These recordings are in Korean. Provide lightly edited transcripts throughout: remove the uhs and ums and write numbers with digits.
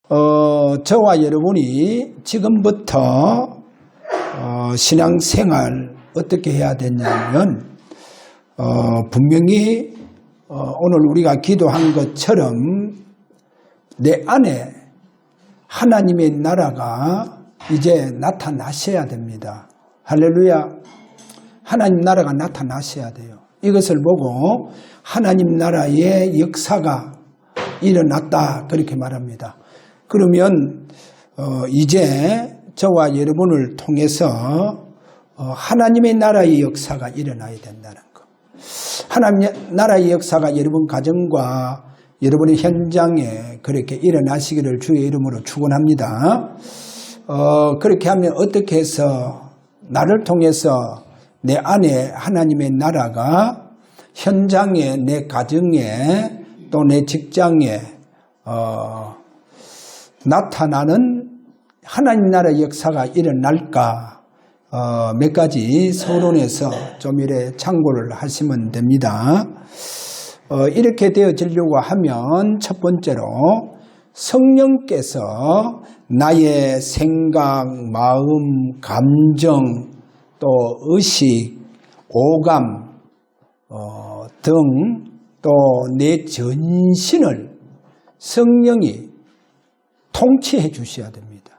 저와 여러분이 지금부터 신앙생활 어떻게 해야 되냐면 분명히 오늘 우리가 기도한 것처럼 내 안에 하나님의 나라가 이제 나타나셔야 됩니다. 할렐루야. 하나님 나라가 나타나셔야 돼요. 이것을 보고 하나님 나라의 역사가 일어났다 그렇게 말합니다. 그러면 이제 저와 여러분을 통해서 하나님의 나라의 역사가 일어나야 된다는 것. 하나님의 나라의 역사가 여러분 가정과 여러분의 현장에 그렇게 일어나시기를 주의 이름으로 축원합니다. 그렇게 하면 어떻게 해서 나를 통해서 내 안에 하나님의 나라가 현장에, 내 가정에, 또 내 직장에 나타나는 하나님 나라의 역사가 일어날까? 몇 가지 서론에서 좀 이래 참고를 하시면 됩니다. 이렇게 되어지려고 하면 첫 번째로 성령께서 나의 생각, 마음, 감정, 또 의식, 오감 등 또 내 전신을 성령이 통치해 주셔야 됩니다.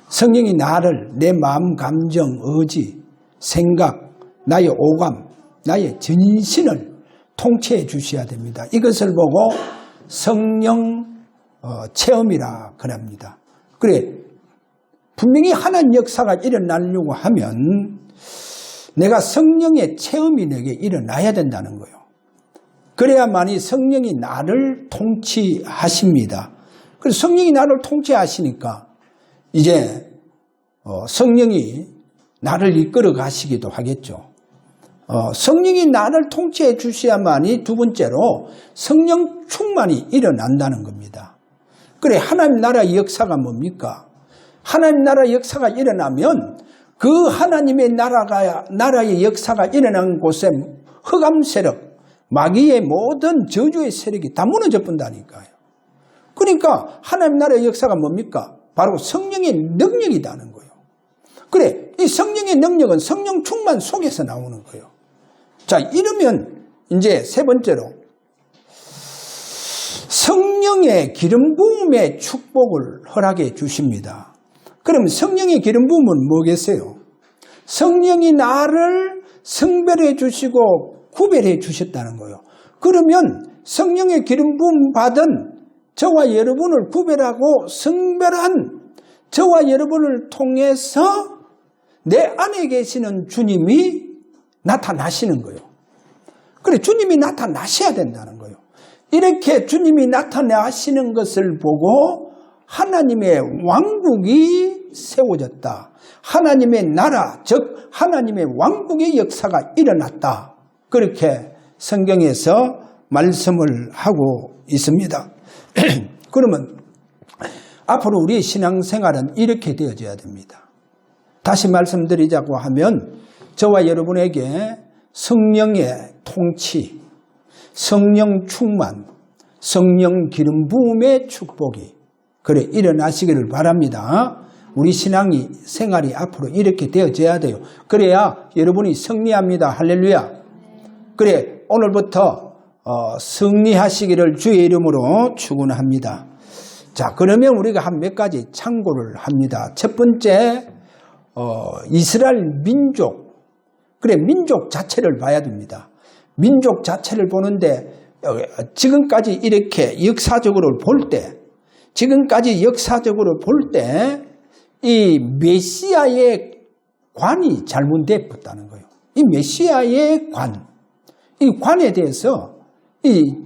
성령이 나를, 내 마음, 감정, 의지, 생각, 나의 오감, 나의 전신을 통치해 주셔야 됩니다. 이것을 보고 성령 체험이라 그럽니다. 그래, 분명히 하나님 역사가 일어나려고 하면 내가 성령의 체험이 내게 일어나야 된다는 거예요. 그래야만이 성령이 나를 통치하십니다. 그래서 성령이 나를 통치하시니까 이제 성령이 나를 이끌어 가시기도 하겠죠. 성령이 나를 통치해 주셔야만이 두 번째로 성령 충만이 일어난다는 겁니다. 그래, 하나님 나라의 역사가 뭡니까? 하나님 나라의 역사가 일어나면 그 하나님의 나라의 역사가 일어난 곳에 흑암 세력, 마귀의 모든 저주의 세력이 다 무너져 본다니까요. 그러니까 하나님 나라의 역사가 뭡니까? 바로 성령의 능력이라는 거예요. 그래, 이 성령의 능력은 성령 충만 속에서 나오는 거예요. 자, 이러면 이제 세 번째로 성령의 기름 부음의 축복을 허락해 주십니다. 그럼 성령의 기름 부음은 뭐겠어요? 성령이 나를 성별해 주시고 구별해 주셨다는 거예요. 그러면 성령의 기름 부음 받은 저와 여러분을 구별하고 성별한 저와 여러분을 통해서 내 안에 계시는 주님이 나타나시는 거예요. 그래, 주님이 나타나셔야 된다는 거예요. 이렇게 주님이 나타나시는 것을 보고 하나님의 왕국이 세워졌다. 하나님의 나라, 즉 하나님의 왕국의 역사가 일어났다. 그렇게 성경에서 말씀을 하고 있습니다. 그러면 앞으로 우리의 신앙생활은 이렇게 되어져야 됩니다. 다시 말씀드리자고 하면 저와 여러분에게 성령의 통치, 성령 충만, 성령 기름 부음의 축복이 그래 일어나시기를 바랍니다. 우리 신앙이 생활이 앞으로 이렇게 되어져야 돼요. 그래야 여러분이 승리합니다. 할렐루야. 그래, 오늘부터 승리하시기를 주의 이름으로 축원합니다. 자, 그러면 우리가 한 몇 가지 참고를 합니다. 첫 번째, 이스라엘 민족. 그래, 민족 자체를 봐야 됩니다. 민족 자체를 보는데 지금까지 이렇게 역사적으로 볼 때, 이 메시아의 관이 잘못되었다는 거예요. 이 메시아의 관, 이 관에 대해서 이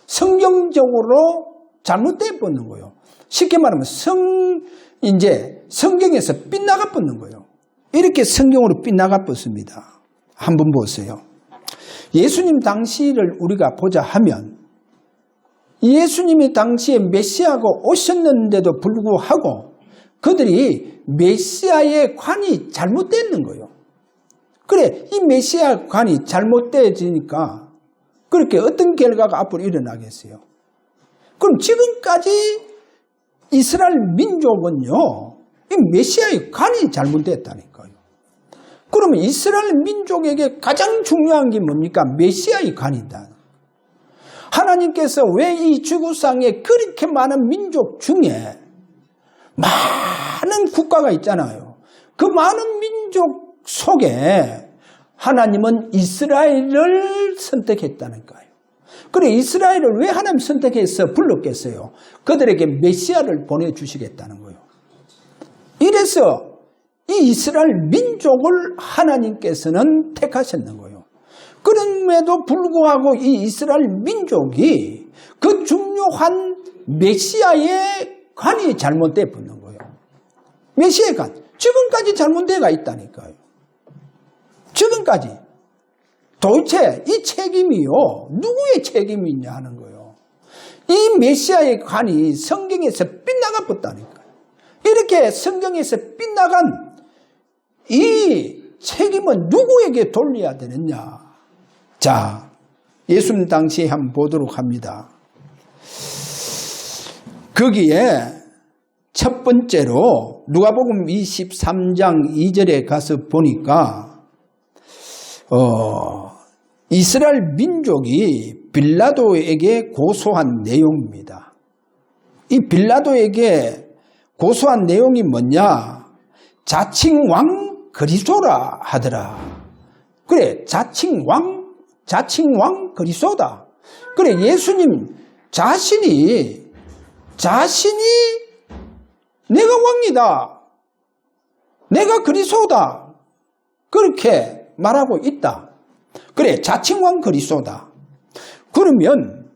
성경적으로 잘못되었는 거예요. 쉽게 말하면 성경에서 빗나가 뻗는 거예요. 이렇게 성경으로 빗나가 뻗습니다. 한번 보세요. 예수님 당시를 우리가 보자 하면 예수님이 당시에 메시아가 오셨는데도 불구하고 그들이 메시아의 관이 잘못됐는 거예요. 그래, 이 메시아 관이 잘못되어지니까 그렇게 어떤 결과가 앞으로 일어나겠어요? 그럼 지금까지 이스라엘 민족은요, 이 메시아의 관이 잘못됐다니까요. 그러면 이스라엘 민족에게 가장 중요한 게 뭡니까? 메시아의 관이다. 하나님께서 왜 이 지구상에 그렇게 많은 민족 중에 많은 국가가 있잖아요. 그 많은 민족 속에 하나님은 이스라엘을 선택했다는 거예요. 그래, 이스라엘을 왜 하나님 선택해서 불렀겠어요? 그들에게 메시아를 보내주시겠다는 거예요. 이래서 이 이스라엘 민족을 하나님께서는 택하셨는 거예요. 그럼에도 불구하고 이 이스라엘 민족이 그 중요한 메시아의 관이 잘못되어 버린 거예요. 메시아의 관. 지금까지 잘못되어 있다니까요. 지금까지. 도대체 이 책임이요, 누구의 책임이냐 하는 거예요. 이 메시아의 관이 성경에서 빗나가 버렸다니까요. 이렇게 성경에서 빗나간 이 책임은 누구에게 돌려야 되느냐. 자, 예수님 당시에 한번 보도록 합니다. 거기에 첫 번째로 누가복음 23장 2절에 가서 보니까 이스라엘 민족이 빌라도에게 고소한 내용입니다. 이 빌라도에게 고소한 내용이 뭐냐? 자칭 왕 그리스도라 하더라. 그래, 자칭 왕 그리스도다. 그래, 예수님 자신이 내가 왕이다, 내가 그리스도다, 그렇게 말하고 있다. 그래, 자칭 왕 그리스도다. 그러면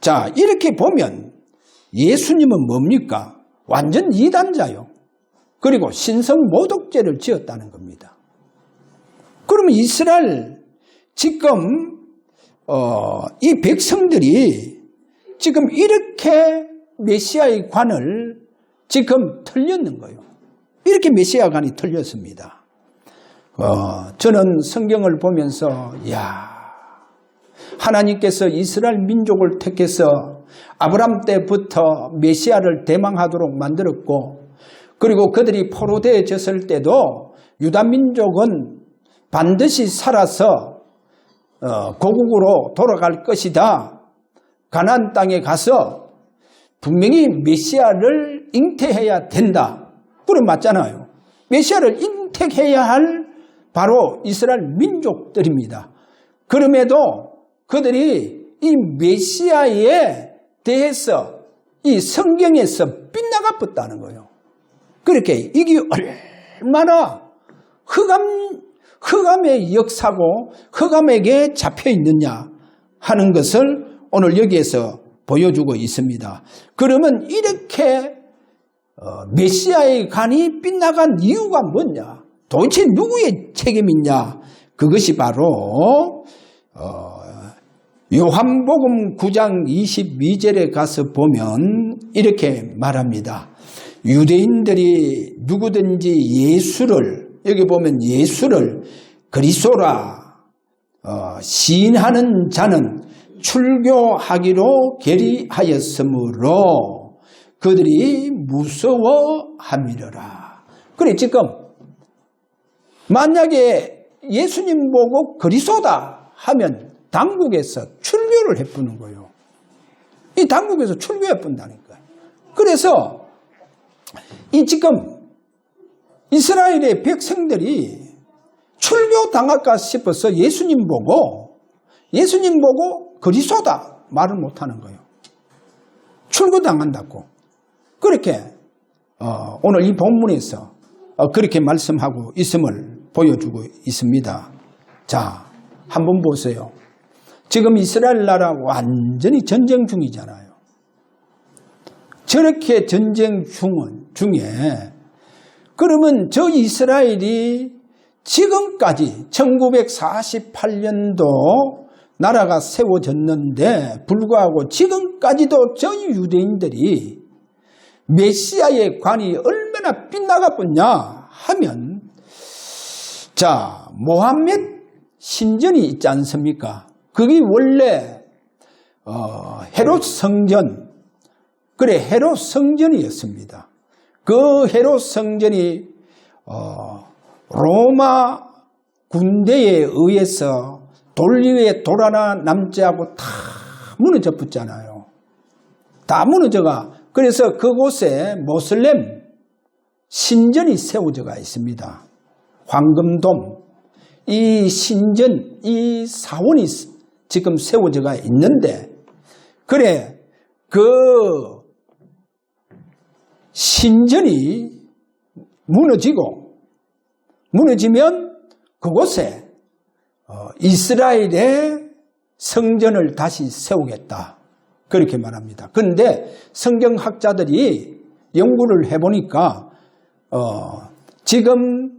자, 이렇게 보면 예수님은 뭡니까? 완전 이단자요. 그리고 신성 모독죄를 지었다는 겁니다. 그러면 이스라엘 지금 이 백성들이 지금 이렇게 메시아의 관을 지금 틀렸는 거예요. 이렇게 메시아 관이 틀렸습니다. 저는 성경을 보면서 하나님께서 이스라엘 민족을 택해서 아브람 때부터 메시아를 대망하도록 만들었고, 그리고 그들이 포로되어졌을 때도 유다 민족은 반드시 살아서 고국으로 돌아갈 것이다. 가나안 땅에 가서 분명히 메시아를 잉태해야 된다. 그럼 맞잖아요. 메시아를 잉태해야 할 바로 이스라엘 민족들입니다. 그럼에도 그들이 이 메시아에 대해서 이 성경에서 빗나가 버렸다는 거예요. 그렇게 이게 얼마나 흑암의 역사고 흑암에게 잡혀 있느냐 하는 것을 오늘 여기에서 보여주고 있습니다. 그러면 이렇게 메시아의 관이 빗나간 이유가 뭐냐? 도대체 누구의 책임이냐? 그것이 바로 요한복음 9장 22절에 가서 보면 이렇게 말합니다. 유대인들이 누구든지 예수를, 여기 보면 예수를 그리스도라 시인하는 자는 출교하기로 결의하였으므로 그들이 무서워함이러라. 그래, 지금 만약에 예수님 보고 그리스도다 하면 당국에서 출교를 해부는 거예요. 이 당국에서 출교해본다니까요. 그래서 이 지금 이스라엘의 백성들이 출교당할까 싶어서 예수님 보고 그리스도다 말을 못하는 거예요. 출교당한다고. 그렇게 오늘 이 본문에서 그렇게 말씀하고 있음을 보여주고 있습니다. 자, 한번 보세요. 지금 이스라엘 나라 완전히 전쟁 중이잖아요. 저렇게 전쟁 중에 그러면 저 이스라엘이 지금까지 1948년도 나라가 세워졌는데 불구하고 지금까지도 저 유대인들이 메시아의 관이 얼마나 빗나가버냐 하면, 자, 모함med 신전이 있지 않습니까? 그게 원래 헤롯 성전, 그래 헤롯 성전이었습니다. 그 헤롯 성전이 로마 군대에 의해서 돌 위에 돌 하나 남지 않고 다 무너져 붙잖아요. 다 무너져가. 그래서 그곳에 모슬렘 신전이 세워져가 있습니다. 황금돔. 이 신전, 이 사원이 지금 세워져가 있는데, 그래, 그 신전이 무너지면 그곳에 이스라엘의 성전을 다시 세우겠다. 그렇게 말합니다. 그런데 성경학자들이 연구를 해보니까 지금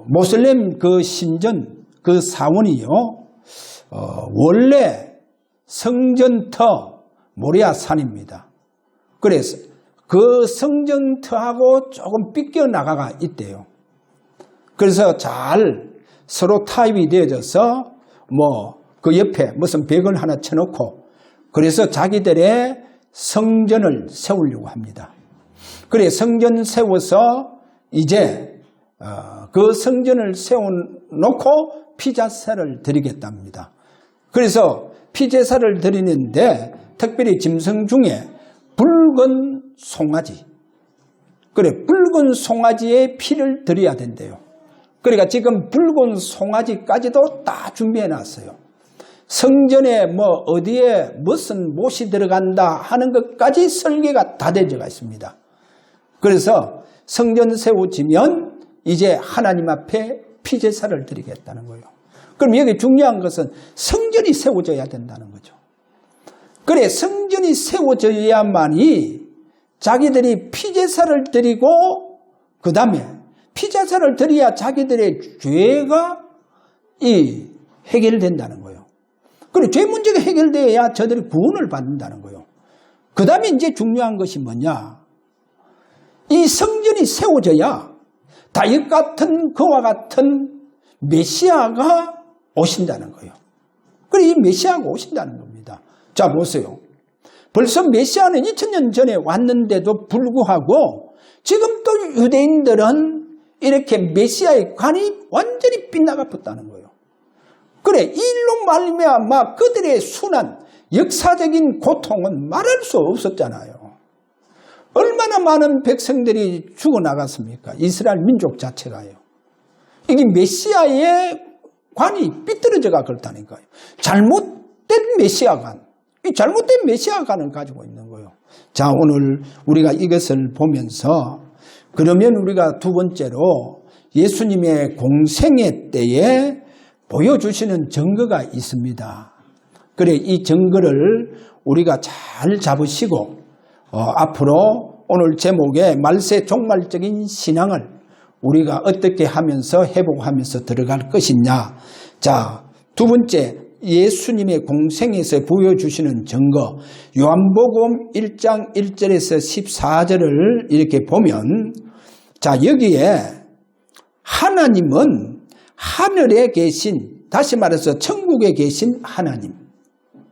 모슬렘 그 신전 그 사원이요 원래 성전터 모리아산입니다. 그래서 그 성전터하고 조금 삐껴나가가 있대요. 그래서 잘 서로 타입이 되어져서 그 옆에 무슨 벽을 하나 쳐놓고 그래서 자기들의 성전을 세우려고 합니다. 그래 성전 세워서 이제 그 성전을 세워놓고 피제사를 드리겠답니다. 그래서 피제사를 드리는데 특별히 짐승 중에 붉은 송아지, 그래 붉은 송아지의 피를 드려야 된대요. 그러니까 지금 붉은 송아지까지도 다 준비해 놨어요. 성전에 어디에 무슨 못이 들어간다 하는 것까지 설계가 다 되어가 있습니다. 그래서 성전 세워지면 이제 하나님 앞에 피제사를 드리겠다는 거예요. 그럼 여기 중요한 것은 성전이 세워져야 된다는 거죠. 그래 성전이 세워져야만이 자기들이 피제사를 드리고 그 다음에 피제사를 드려야 자기들의 죄가 해결된다는 거예요. 그리고 죄 문제가 해결돼야 저들이 구원을 받는다는 거예요. 그 다음에 이제 중요한 것이 뭐냐? 이 성전이 세워져야 다윗 같은 그와 같은 메시아가 오신다는 거예요. 그리고 이 메시아가 오신다는 겁니다. 자 보세요. 벌써 메시아는 2000년 전에 왔는데도 불구하고 지금 또 유대인들은 이렇게 메시아의 관이 완전히 빗나가 붙다는 거예요. 그래 이 일로 말미암아 그들의 순환 역사적인 고통은 말할 수 없었잖아요. 얼마나 많은 백성들이 죽어나갔습니까? 이스라엘 민족 자체가요. 이게 메시아의 관이 삐뚤어져가 그렇다니까요. 잘못된 메시아관, 이 잘못된 메시아관을 가지고 있는 거예요. 자 오늘 우리가 이것을 보면서 그러면 우리가 두 번째로 예수님의 공생애 때에 보여주시는 증거가 있습니다. 그래 이 증거를 우리가 잘 잡으시고 앞으로 오늘 제목의 말세 종말적인 신앙을 우리가 어떻게 하면서 회복하면서 들어갈 것이냐. 자, 두 번째 예수님의 공생에서 보여주시는 증거 요한복음 1장 1절에서 14절을 이렇게 보면 자 여기에 하나님은 하늘에 계신 다시 말해서 천국에 계신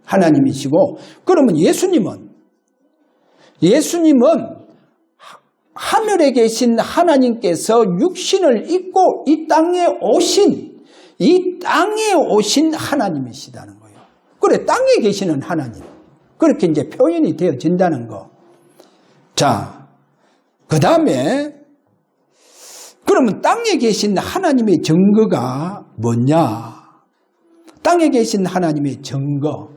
하나님이시고 그러면 예수님은 하늘에 계신 하나님께서 육신을 입고 이 땅에 오신 하나님이시다는 거예요. 그래 땅에 계시는 하나님 그렇게 이제 표현이 되어진다는 거. 자, 그 다음에 그러면 땅에 계신 하나님의 증거가 뭐냐? 땅에 계신 하나님의 증거.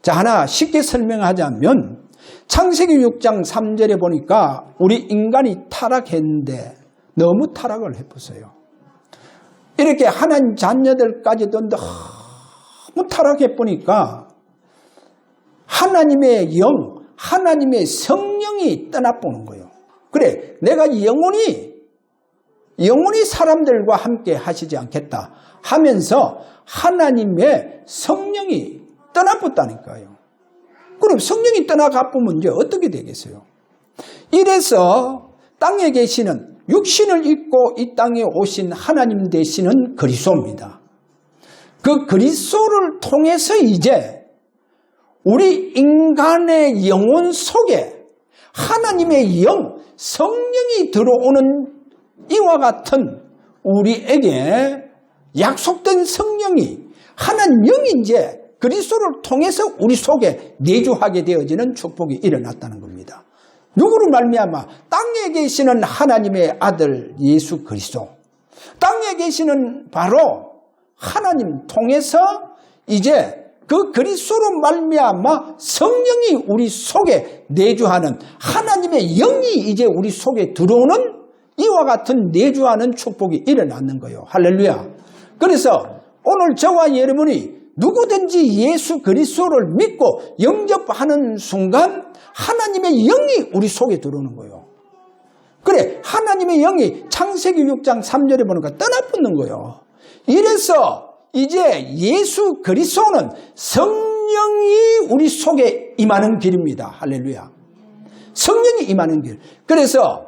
자, 하나 쉽게 설명하자면 창세기 6장 3절에 보니까 우리 인간이 타락했는데 너무 타락을 해보세요. 이렇게 하나님 자녀들까지도 너무 타락해보니까 하나님의 영, 하나님의 성령이 떠나보는 거예요. 그래, 내가 영원히 사람들과 함께 하시지 않겠다 하면서 하나님의 성령이 떠나봤다니까요. 그럼 성령이 떠나가보면 이제 어떻게 되겠어요? 이래서 땅에 계시는 육신을 입고 이 땅에 오신 하나님 되시는 그리스도입니다. 그 그리스도를 통해서 이제 우리 인간의 영혼 속에 하나님의 영, 성령이 들어오는 이와 같은 우리에게 약속된 성령이 하나님 영이 이제 그리스도를 통해서 우리 속에 내주하게 되어지는 축복이 일어났다는 겁니다. 누구를 말미암아? 땅에 계시는 하나님의 아들 예수 그리스도, 땅에 계시는 바로 하나님 통해서 이제 그 그리스도로 말미암아 성령이 우리 속에 내주하는 하나님의 영이 이제 우리 속에 들어오는 이와 같은 내주하는 축복이 일어나는 거예요. 할렐루야. 그래서 오늘 저와 여러분이 누구든지 예수 그리스도를 믿고 영접하는 순간 하나님의 영이 우리 속에 들어오는 거예요. 그래, 하나님의 영이 창세기 6장 3절에 보니까 떠나붙는 거예요. 이래서 이제 예수 그리스도는 성령이 우리 속에 임하는 길입니다. 할렐루야. 성령이 임하는 길. 그래서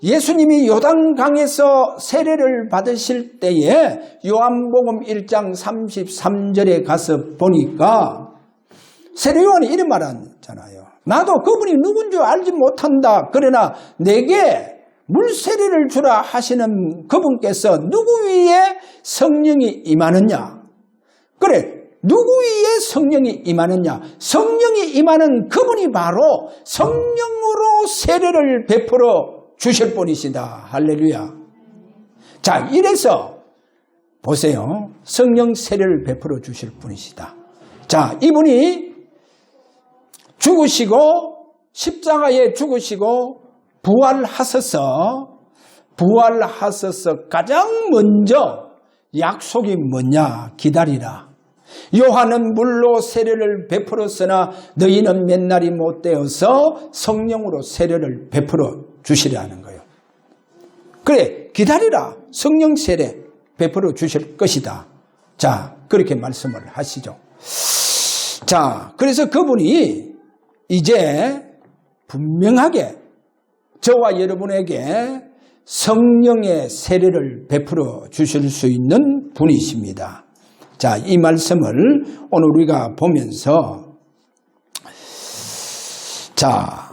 예수님이 요단강에서 세례를 받으실 때에 요한복음 1장 33절에 가서 보니까 세례 요한이 이런 말 하잖아요. 나도 그분이 누군 줄 알지 못한다. 그러나 내게 물세례를 주라 하시는 그분께서 누구 위에 성령이 임하느냐? 그래, 누구 위에 성령이 임하느냐? 성령이 임하는 그분이 바로 성령으로 세례를 베풀어 주실 분이시다. 할렐루야. 자, 이래서 보세요. 성령 세례를 베풀어 주실 분이시다. 자, 이분이 죽으시고 십자가에 죽으시고 부활하셔서 가장 먼저 약속이 뭐냐? 기다리라. 요한은 물로 세례를 베풀었으나 너희는 몇 날이 못 되어서 성령으로 세례를 베풀어 주시라는 거예요. 그래, 기다리라. 성령 세례 베풀어 주실 것이다. 자, 그렇게 말씀을 하시죠. 자, 그래서 그분이 이제 분명하게 저와 여러분에게 성령의 세례를 베풀어 주실 수 있는 분이십니다. 자, 이 말씀을 오늘 우리가 보면서 자,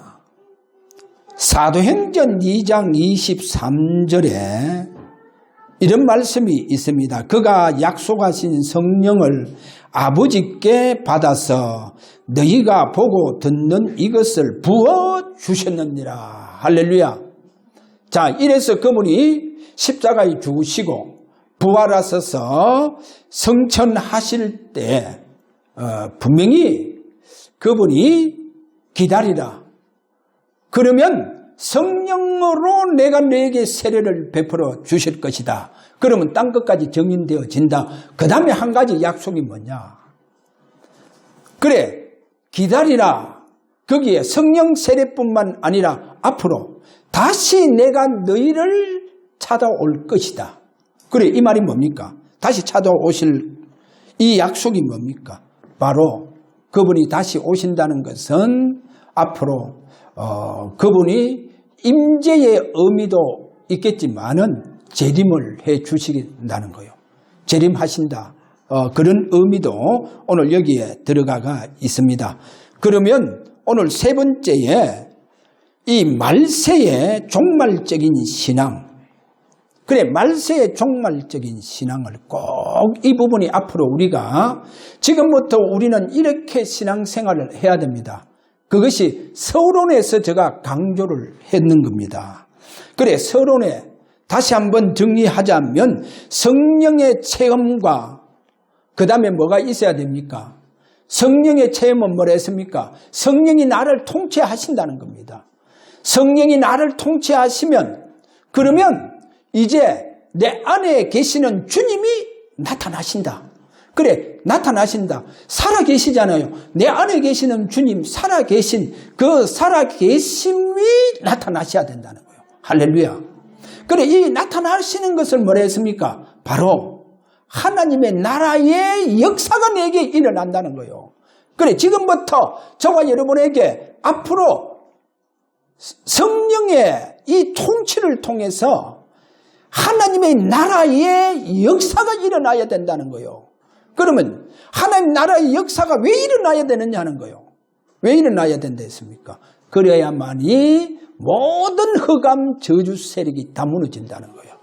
사도행전 2장 23절에 이런 말씀이 있습니다. 그가 약속하신 성령을 아버지께 받아서 너희가 보고 듣는 이것을 부어주셨느니라. 할렐루야. 자, 이래서 그분이 십자가에 죽으시고 부활하셔서 성천하실 때 분명히 그분이 기다리라. 그러면 성령으로 내가 너에게 세례를 베풀어 주실 것이다. 그러면 땅 끝까지 정인되어진다. 그 다음에 한 가지 약속이 뭐냐? 그래, 기다리라. 거기에 성령 세례뿐만 아니라 앞으로 다시 내가 너희를 찾아올 것이다. 그래, 이 말이 뭡니까? 다시 찾아오실 이 약속이 뭡니까? 바로 그분이 다시 오신다는 것은 앞으로 그분이 임재의 의미도 있겠지만은 재림을 해 주신다는 거예요. 재림하신다. 그런 의미도 오늘 여기에 들어가 있습니다. 그러면 오늘 세 번째에 이 말세의 종말적인 신앙. 그래, 말세의 종말적인 신앙을 꼭 이 부분이 앞으로 우리가 지금부터 우리는 이렇게 신앙생활을 해야 됩니다. 그것이 서론에서 제가 강조를 했는 겁니다. 그래, 서론에 다시 한번 정리하자면 성령의 체험과 그 다음에 뭐가 있어야 됩니까? 성령의 체험은 뭐라 했습니까? 성령이 나를 통치하신다는 겁니다. 성령이 나를 통치하시면 그러면 이제 내 안에 계시는 주님이 나타나신다. 그래, 나타나신다. 살아계시잖아요. 내 안에 계시는 주님, 살아계신 그 살아계심이 나타나셔야 된다는 거예요. 할렐루야. 그래, 이 나타나시는 것을 뭐라 했습니까? 바로 하나님의 나라의 역사가 내게 일어난다는 거예요. 그래, 지금부터 저와 여러분에게 앞으로 성령의 이 통치를 통해서 하나님의 나라의 역사가 일어나야 된다는 거예요. 그러면 하나님 나라의 역사가 왜 일어나야 되느냐 하는 거예요. 왜 일어나야 된다 했습니까? 그래야만이 모든 흑암 저주 세력이 다 무너진다는 거예요.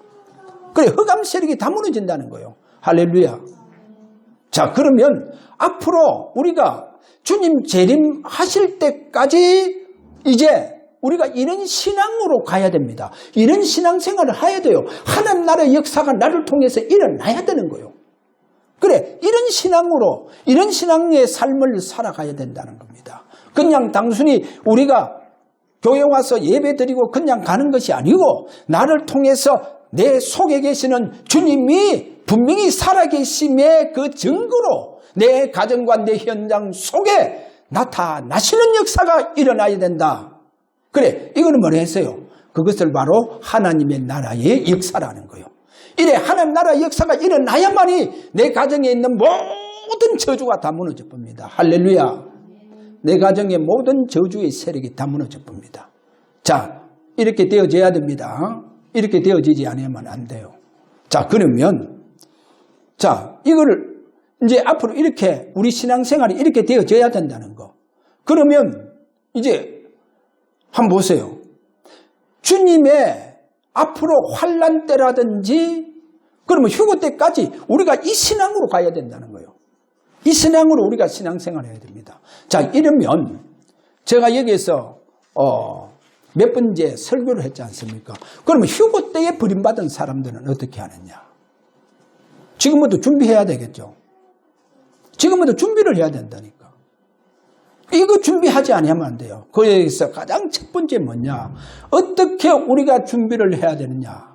그래, 흑암 세력이 다 무너진다는 거예요. 할렐루야. 자, 그러면 앞으로 우리가 주님 재림하실 때까지 이제 우리가 이런 신앙으로 가야 됩니다. 이런 신앙생활을 해야 돼요. 하나님 나라의 역사가 나를 통해서 일어나야 되는 거예요. 그래, 이런 신앙으로, 이런 신앙의 삶을 살아가야 된다는 겁니다. 그냥 단순히 우리가 교회 와서 예배 드리고 그냥 가는 것이 아니고 나를 통해서 내 속에 계시는 주님이 분명히 살아계심의 그 증거로 내 가정과 내 현장 속에 나타나시는 역사가 일어나야 된다. 그래, 이거는 뭐라 했어요? 그것을 바로 하나님의 나라의 역사라는 거예요. 이래 하나님 나라의 역사가 일어나야만이 내 가정에 있는 모든 저주가 다 무너져 봅니다. 할렐루야. 내 가정의 모든 저주의 세력이 다 무너져 봅니다. 자, 이렇게 되어져야 됩니다. 이렇게 되어지지 않으면 안 돼요. 자, 그러면 자, 이거를 이제 앞으로 이렇게 우리 신앙생활이 이렇게 되어져야 된다는 거. 그러면 이제 한번 보세요. 주님의 앞으로 환난 때라든지 그러면 휴거 때까지 우리가 이 신앙으로 가야 된다는 거예요. 이 신앙으로 우리가 신앙생활을 해야 됩니다. 자, 이러면 제가 여기에서 몇 번째 설교를 했지 않습니까? 그러면 휴거 때에 버림받은 사람들은 어떻게 하느냐? 지금부터 준비해야 되겠죠. 지금부터 준비를 해야 된다니까. 이거 준비하지 않으면 안 돼요. 거기서 가장 첫 번째 뭐냐? 어떻게 우리가 준비를 해야 되느냐?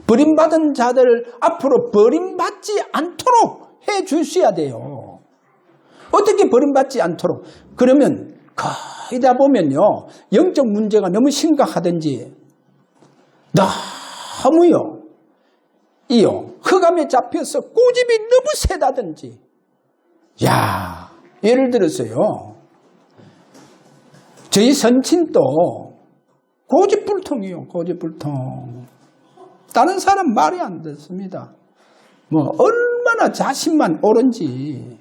버림받은 자들 앞으로 버림받지 않도록 해 주셔야 돼요. 어떻게 버림받지 않도록? 그러면 거의 다 보면요. 영적 문제가 너무 심각하든지 너무요. 흑암에 잡혀서 고집이 너무 세다든지 야, 예를 들어서요. 저희 선친도 고집불통이에요. 고집불통. 다른 사람 말이 안 듣습니다. 뭐 얼마나 자신만 옳은지.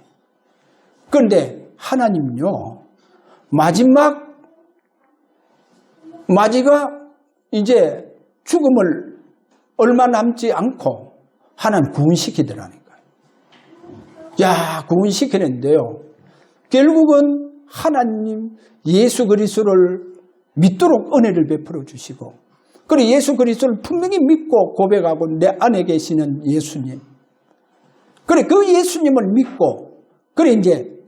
그런데 하나님요. 마지막 이제 죽음을 얼마 남지 않고 하나님 구원시키더라니까요. 야, 구원시키는데요. 결국은 하나님 예수 그리스도를 믿도록 은혜를 베풀어 주시고 그리고 예수 그리스도를 분명히 믿고 고백하고 내 안에 계시는 예수님. 그래, 그 예수님을 믿고 그래 이제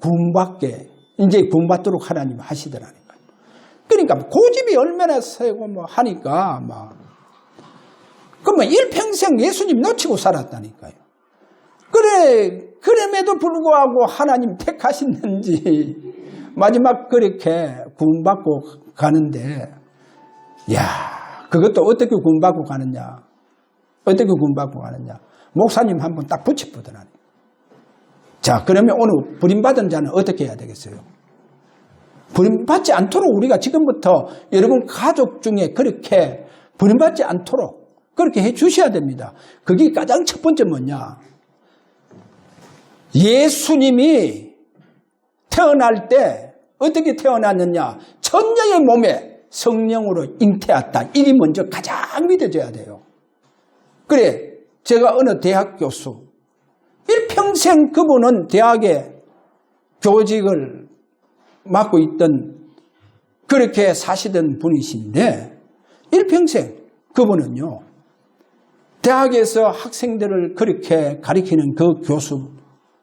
구원받도록 하나님 하시더라니까요. 그러니까 고집이 얼마나 세고 뭐 하니까 그러면 일평생 예수님 놓치고 살았다니까요. 그럼에도 불구하고 하나님 택하시는지 마지막 그렇게 구원받고 가는데 야, 그것도 어떻게 구원받고 가느냐? 어떻게 구원받고 가느냐? 목사님 한번 딱 붙여보더라니. 자, 그러면 오늘 버림받은 자는 어떻게 해야 되겠어요? 버림받지 않도록 우리가 지금부터 여러분 가족 중에 그렇게 버림받지 않도록 그렇게 해 주셔야 됩니다. 그게 가장 첫 번째 뭐냐? 예수님이 태어날 때 어떻게 태어났느냐? 천녀의 몸에 성령으로 잉태했다. 이게 먼저 가장 믿어져야 돼요. 그래, 제가 어느 대학 교수, 일평생 그분은 대학에 교직을 맡고 있던 그렇게 사시던 분이신데 일평생 그분은요. 대학에서 학생들을 그렇게 가리키는 그 교수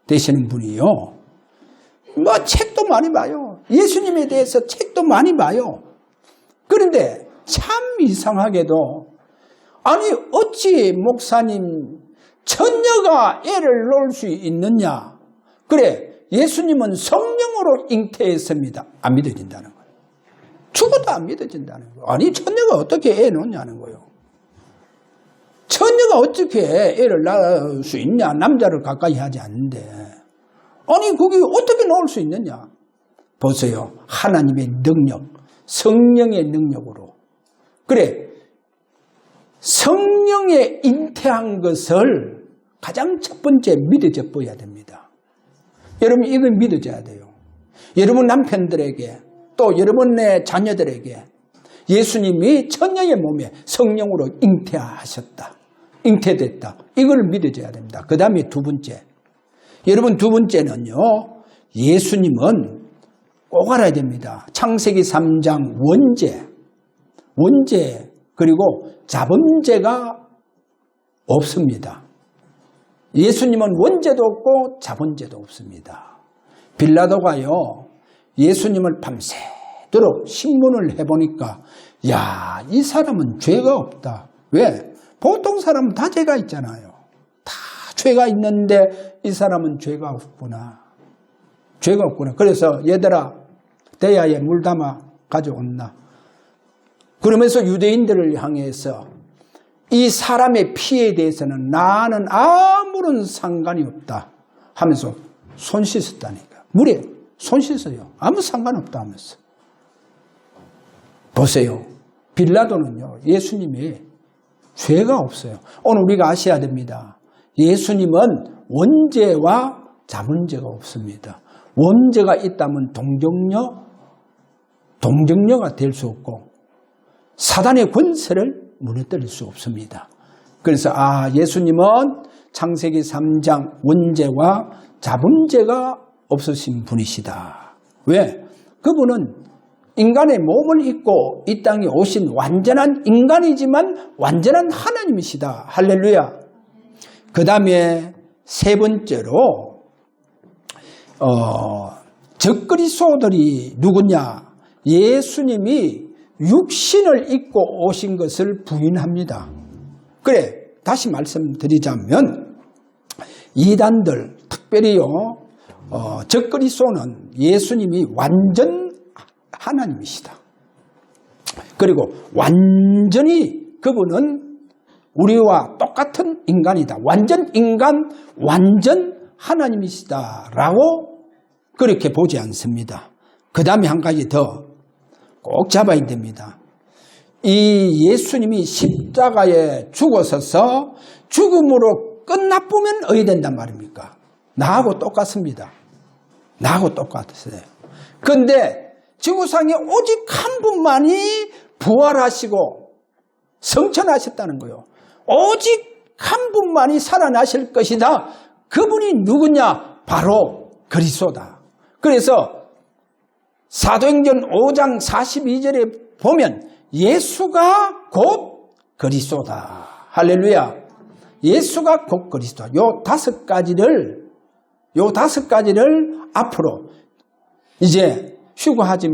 되시는 분이요. 뭐 책도 많이 봐요. 예수님에 대해서 책도 많이 봐요. 그런데 참 이상하게도 아니 어찌 목사님 천녀가 애를 낳을 수 있느냐. 그래, 예수님은 성령으로 잉태했습니다. 안 믿어진다는 거예요. 죽어도 안 믿어진다는 거예요. 아니 천녀가 어떻게 애 낳냐는 거예요. 천녀가 어떻게 애를 낳을 수 있냐. 남자를 가까이 하지 않는데. 아니 그게 어떻게 낳을 수 있느냐. 보세요. 하나님의 능력, 성령의 능력으로. 그래, 성령에 잉태한 것을 가장 첫 번째 믿어져 보여야 됩니다. 여러분 이걸 믿어져야 돼요. 여러분 남편들에게 또 여러분의 자녀들에게 예수님이 천녀의 몸에 성령으로 잉태됐다. 이걸 믿어줘야 됩니다. 그 다음에 두 번째. 여러분 두 번째는요. 예수님은 꼭 알아야 됩니다. 창세기 3장 원죄 그리고 자범죄가 없습니다. 예수님은 원죄도 없고 자범죄도 없습니다. 빌라도가요. 예수님을 밤새도록 신문을 해보니까 야, 이 사람은 죄가 없다. 왜? 보통 사람은 다 죄가 있잖아요. 다 죄가 있는데 이 사람은 죄가 없구나. 죄가 없구나. 그래서 얘들아 대야에 물 담아 가져온나. 그러면서 유대인들을 향해서 이 사람의 피에 대해서는 나는 아무런 상관이 없다 하면서 손 씻었다니까. 물에 손 씻어요. 아무 상관없다 하면서. 보세요. 빌라도는요. 예수님이 죄가 없어요. 오늘 우리가 아셔야 됩니다. 예수님은 원죄와 자문죄가 없습니다. 원죄가 있다면 동정녀가 될 수 없고 사단의 권세를 무너뜨릴 수 없습니다. 그래서 예수님은 창세기 3장 원죄와 자범죄가 없으신 분이시다. 왜? 그분은 인간의 몸을 입고 이 땅에 오신 완전한 인간이지만 완전한 하나님이시다. 할렐루야. 그 다음에 세 번째로 적그리스도들이 누구냐? 예수님이 육신을 입고 오신 것을 부인합니다. 그래, 다시 말씀드리자면 이단들, 특별히요, 적그리스도는 예수님이 완전 하나님이시다. 그리고 완전히 그분은 우리와 똑같은 인간이다. 완전 인간, 완전 하나님이시다라고 그렇게 보지 않습니다. 그 다음에 한 가지 더 꼭 잡아야 됩니다. 이 예수님이 십자가에 죽어서서 죽음으로 끝나쁘면 어디 된단 말입니까? 나하고 똑같습니다. 나하고 똑같으세요. 그런데 지구상에 오직 한 분만이 부활하시고 성천하셨다는 거예요. 오직 한 분만이 살아나실 것이다. 그분이 누구냐? 바로 그리스도다. 그래서 사도행전 5장 42절에 보면 예수가 곧 그리스도다. 할렐루야. 예수가 곧 그리스도다. 요 다섯 가지를 앞으로 이제 휴거하지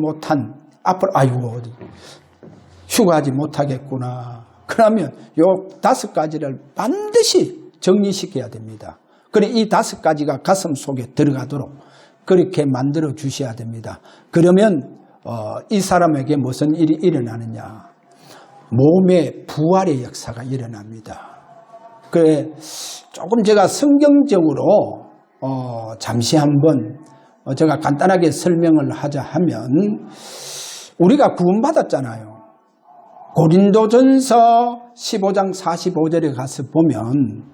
못하겠구나. 그러면 요 다섯 가지를 반드시 정리시켜야 됩니다. 그래, 이 다섯 가지가 가슴 속에 들어가도록 그렇게 만들어 주셔야 됩니다. 그러면 이 사람에게 무슨 일이 일어나느냐? 몸의 부활의 역사가 일어납니다. 그래, 조금 제가 성경적으로 잠시 한번 제가 간단하게 설명을 하자 하면 우리가 구원받았잖아요. 고린도전서 15장 45절에 가서 보면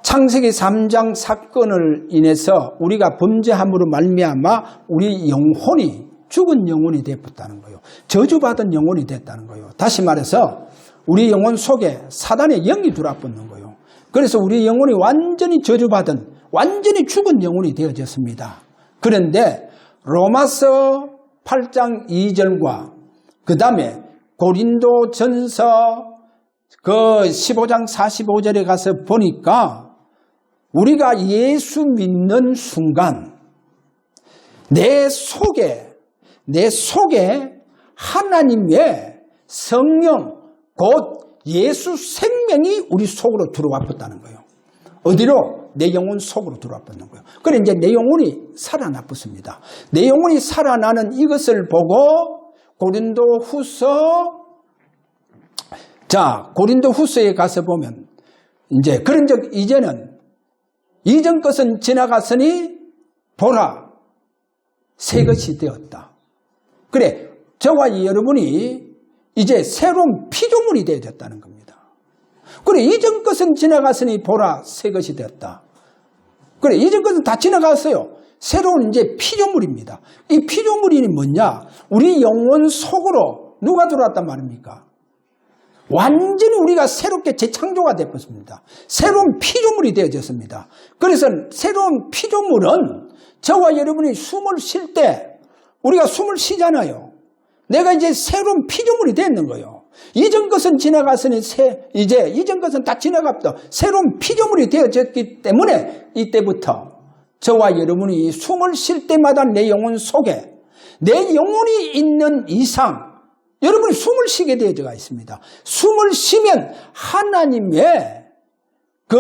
창세기 3장 사건을 인해서 우리가 범죄함으로 말미암아 우리 영혼이 죽은 영혼이 되었다는 거예요. 저주받은 영혼이 됐다는 거예요. 다시 말해서 우리 영혼 속에 사단의 영이 들어붙는 거예요. 그래서 우리 영혼이 완전히 저주받은 완전히 죽은 영혼이 되어졌습니다. 그런데 로마서 8장 2절과 그 다음에 고린도전서 그 15장 45절에 가서 보니까 우리가 예수 믿는 순간 내 속에 하나님의 성령 곧 예수 생명이 우리 속으로 들어와 붙다는 거예요. 어디로? 내 영혼 속으로 들어와 붙는 거예요. 그래 이제 내 영혼이 살아나 붙습니다. 내 영혼이 살아나는 이것을 보고 고린도후서에 가서 보면 이제 그런즉 이제는 이전 것은 지나갔으니 보라 새 것이 되었다. 그래, 저와 여러분이 이제 새로운 피조물이 되어졌다는 겁니다. 그래, 이전 것은 지나갔으니 보라, 새 것이 되었다. 그래, 이전 것은 다 지나갔어요. 새로운 이제 피조물입니다. 이 피조물이 뭐냐? 우리 영혼 속으로 누가 들어왔단 말입니까? 완전히 우리가 새롭게 재창조가 되었습니다. 새로운 피조물이 되어졌습니다. 그래서 새로운 피조물은 저와 여러분이 숨을 쉴 때 우리가 숨을 쉬잖아요. 내가 이제 새로운 피조물이 되는 거예요. 이전 것은 지나갔으니 이제 이전 것은 다 지나갔다. 새로운 피조물이 되어졌기 때문에 이때부터 저와 여러분이 숨을 쉴 때마다 내 영혼 속에 내 영혼이 있는 이상 여러분이 숨을 쉬게 되어져 있습니다. 숨을 쉬면 하나님의 그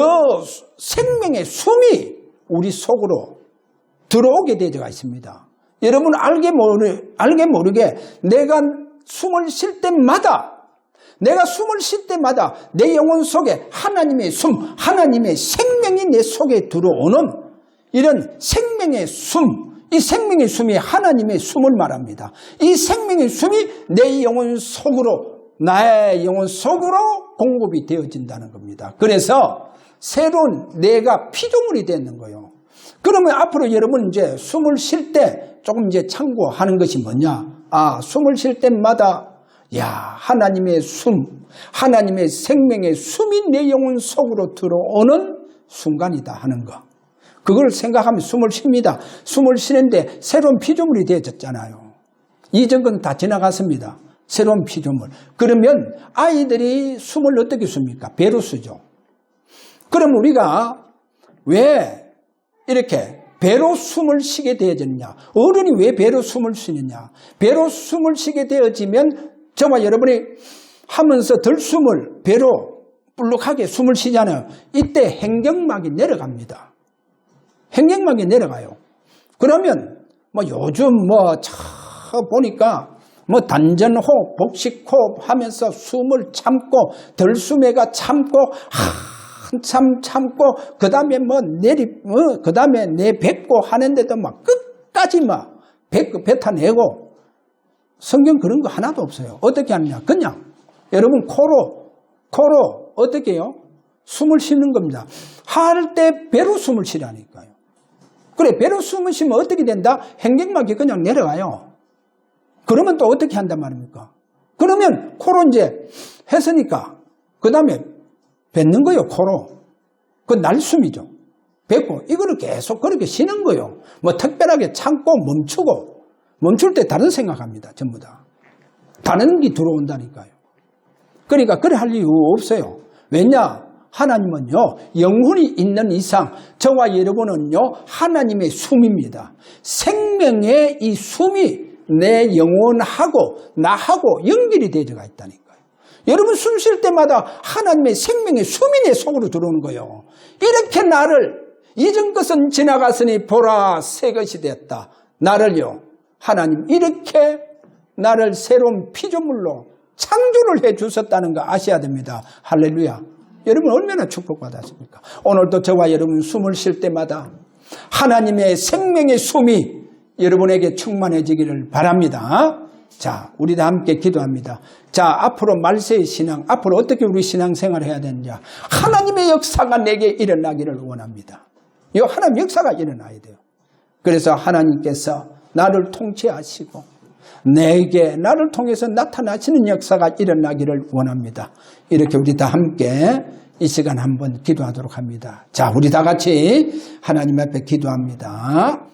생명의 숨이 우리 속으로 들어오게 되어져 있습니다. 여러분 알게 모르게 내가 숨을 쉴 때마다 내 영혼 속에 하나님의 숨, 하나님의 생명이 내 속에 들어오는 이런 생명의 숨, 이 생명의 숨이 하나님의 숨을 말합니다. 이 생명의 숨이 내 영혼 속으로, 나의 영혼 속으로 공급이 되어진다는 겁니다. 그래서 새로운 내가 피조물이 되는 거예요. 그러면 앞으로 여러분 이제 숨을 쉴 때 조금 이제 참고하는 것이 뭐냐? 숨을 쉴 때마다 하나님의 숨, 하나님의 생명의 숨이 내 영혼 속으로 들어오는 순간이다 하는 거. 그걸 생각하면 숨을 쉽니다. 숨을 쉬는데 새로운 피조물이 되어졌잖아요. 이전 건 다 지나갔습니다. 새로운 피조물. 그러면 아이들이 숨을 어떻게 쉽니까? 배로 쉬죠. 그럼 우리가 왜 이렇게 배로 숨을 쉬게 되어졌냐? 어른이 왜 배로 숨을 쉬느냐? 배로 숨을 쉬게 되어지면 저와 여러분이 하면서 들숨을 배로 불룩하게 숨을 쉬잖아요. 이때 행경막이 내려갑니다. 행경막이 내려가요. 그러면 요즘 보니까 단전호흡, 복식호흡 하면서 숨을 참고 들숨에가 참고 한참 참고 그다음에 그다음에 내뱉고 하는데도 끝까지 뱉어내고 성경 그런 거 하나도 없어요. 어떻게 하느냐? 그냥 여러분 코로 어떻게 해요? 숨을 쉬는 겁니다. 할 때 배로 숨을 쉬라니까요. 그래, 배로 숨을 쉬면 어떻게 된다? 행경막이 그냥 내려가요. 그러면 또 어떻게 한단 말입니까? 그러면 코로 이제 했으니까 그 다음에 뱉는 거예요, 코로. 그 날숨이죠. 뱉고 이거를 계속 그렇게 쉬는 거예요. 특별하게 참고 멈추고 멈출 때 다른 생각합니다. 전부 다. 다른 게 들어온다니까요. 그러니까 그래 할 이유 없어요. 왜냐? 하나님은요, 영혼이 있는 이상 저와 여러분은요, 하나님의 숨입니다. 생명의 이 숨이 내 영혼하고 나하고 연결이 되어가 있다니까요. 여러분 숨 쉴 때마다 하나님의 생명의 숨이 내 속으로 들어오는 거예요. 이렇게 나를 이전 것은 지나갔으니 보라 새 것이 됐다. 나를요, 하나님 이렇게 나를 새로운 피조물로 창조를 해 주셨다는 거 아셔야 됩니다. 할렐루야. 여러분 얼마나 축복받았습니까? 오늘도 저와 여러분 숨을 쉴 때마다 하나님의 생명의 숨이 여러분에게 충만해지기를 바랍니다. 자, 우리 다 함께 기도합니다. 자, 앞으로 말세의 신앙, 앞으로 어떻게 우리 신앙생활을 해야 되느냐? 하나님의 역사가 내게 일어나기를 원합니다. 이 하나님 역사가 일어나야 돼요. 그래서 하나님께서 나를 통치하시고 내게 나를 통해서 나타나시는 역사가 일어나기를 원합니다. 이렇게 우리 다 함께 이 시간 한번 기도하도록 합니다. 자, 우리 다 같이 하나님 앞에 기도합니다.